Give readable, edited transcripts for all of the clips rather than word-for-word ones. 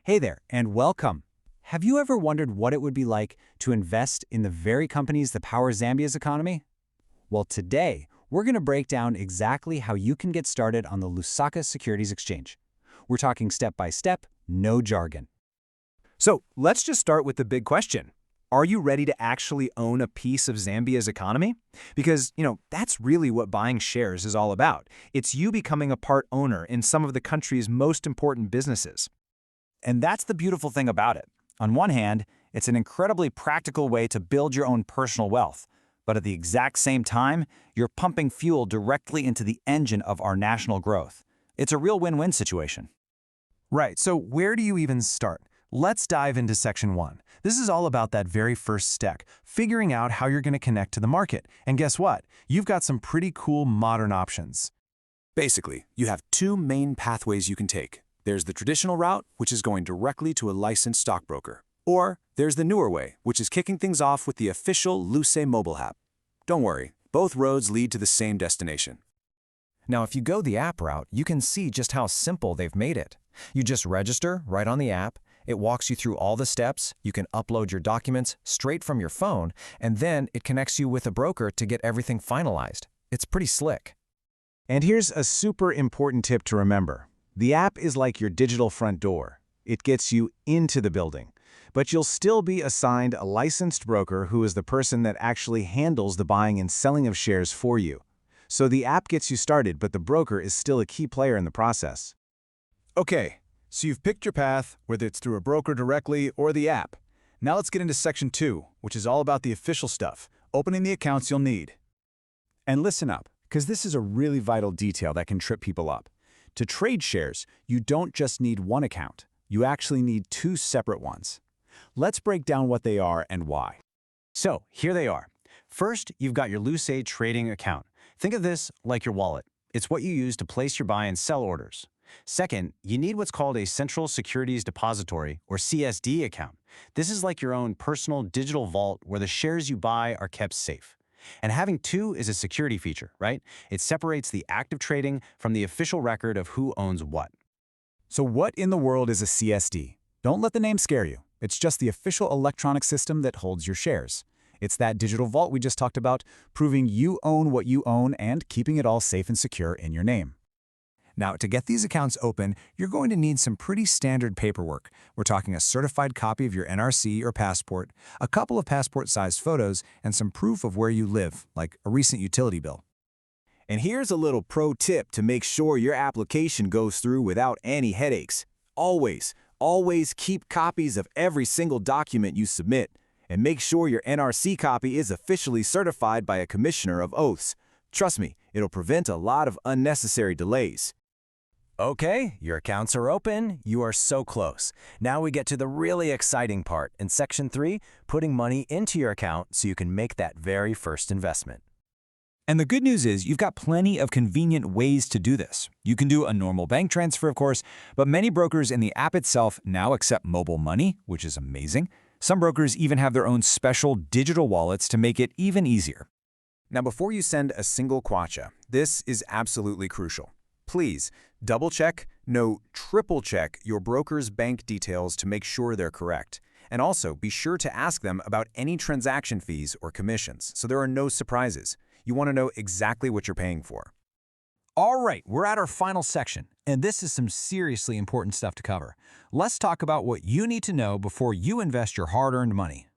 Hey there, and welcome. Have you ever wondered what it would be like to invest in the very companies that power Zambia's economy? Well, today, we're going to break down exactly how you can get started on the Lusaka Securities Exchange. We're talking step by step, no jargon. So let's just start with the big question. Are you ready to actually own a piece of Zambia's economy? Because, that's really what buying shares is all about. It's you becoming a part owner in some of the country's most important businesses. And that's the beautiful thing about it. On one hand, it's an incredibly practical way to build your own personal wealth. But at the exact same time, you're pumping fuel directly into the engine of our national growth. It's a real win-win situation. Right, so where do you even start? Let's dive into Section 1. This is all about that very first step, figuring out how you're going to connect to the market. And guess what? You've got some pretty cool modern options. Basically, you have two main pathways you can take. There's the traditional route, which is going directly to a licensed stockbroker. Or there's the newer way, which is kicking things off with the official LuSE mobile app. Don't worry, both roads lead to the same destination. Now, if you go the app route, you can see just how simple they've made it. You just register right on the app. It walks you through all the steps. You can upload your documents straight from your phone, and then it connects you with a broker to get everything finalized. It's pretty slick. And here's a super important tip to remember. The app is like your digital front door. It gets you into the building. But you'll still be assigned a licensed broker who is the person that actually handles the buying and selling of shares for you. So the app gets you started, but the broker is still a key player in the process. Okay, so you've picked your path, whether it's through a broker directly or the app. Now let's get into Section 2, which is all about the official stuff, opening the accounts you'll need. And listen up, because this is a really vital detail that can trip people up. To trade shares, you don't just need one account. You actually need two separate ones. Let's break down what they are and why. So, here they are. First, you've got your LuSE trading account. Think of this like your wallet. It's what you use to place your buy and sell orders. Second, you need what's called a Central Securities Depository, or CSD account. This is like your own personal digital vault where the shares you buy are kept safe. And having two is a security feature, right? It separates the active trading from the official record of who owns what. So what in the world is a CSD? Don't let the name scare you. It's just the official electronic system that holds your shares. It's that digital vault we just talked about, proving you own what you own and keeping it all safe and secure in your name. Now, to get these accounts open, you're going to need some pretty standard paperwork. We're talking a certified copy of your NRC or passport, a couple of passport-sized photos, and some proof of where you live, like a recent utility bill. And here's a little pro tip to make sure your application goes through without any headaches. Always keep copies of every single document you submit, and make sure your NRC copy is officially certified by a commissioner of oaths. Trust me, it'll prevent a lot of unnecessary delays. Okay, your accounts are open. You are so close. Now we get to the really exciting part in Section 3, putting money into your account so you can make that very first investment. And the good news is you've got plenty of convenient ways to do this. You can do a normal bank transfer, of course, but many brokers in the app itself now accept mobile money, which is amazing. Some brokers even have their own special digital wallets to make it even easier. Now, before you send a single kwacha, this is absolutely crucial. Please double-check, no, triple-check your broker's bank details to make sure they're correct. And also, be sure to ask them about any transaction fees or commissions, so there are no surprises. You want to know exactly what you're paying for. All right, we're at our final section, and this is some seriously important stuff to cover. Let's talk about what you need to know before you invest your hard-earned money.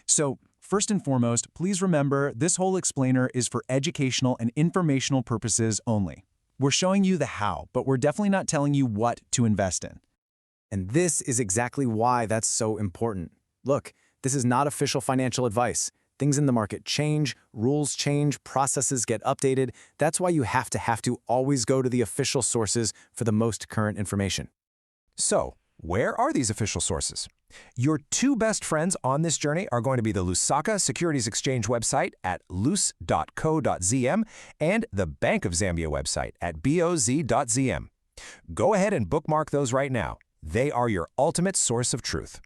So, first and foremost, please remember this whole explainer is for educational and informational purposes only. We're showing you the how, but we're definitely not telling you what to invest in. And this is exactly why that's so important. Look, this is not official financial advice. Things in the market change, rules change, processes get updated. That's why you have to always go to the official sources for the most current information. So, where are these official sources? Your two best friends on this journey are going to be the Lusaka Securities Exchange website at luse.co.zm and the Bank of Zambia website at boz.zm. Go ahead and bookmark those right now. They are your ultimate source of truth.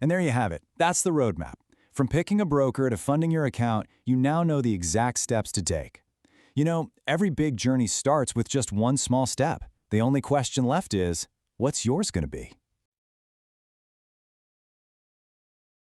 And there you have it. That's the roadmap. From picking a broker to funding your account, you now know the exact steps to take. You know, every big journey starts with just one small step. The only question left is, what's yours going to be?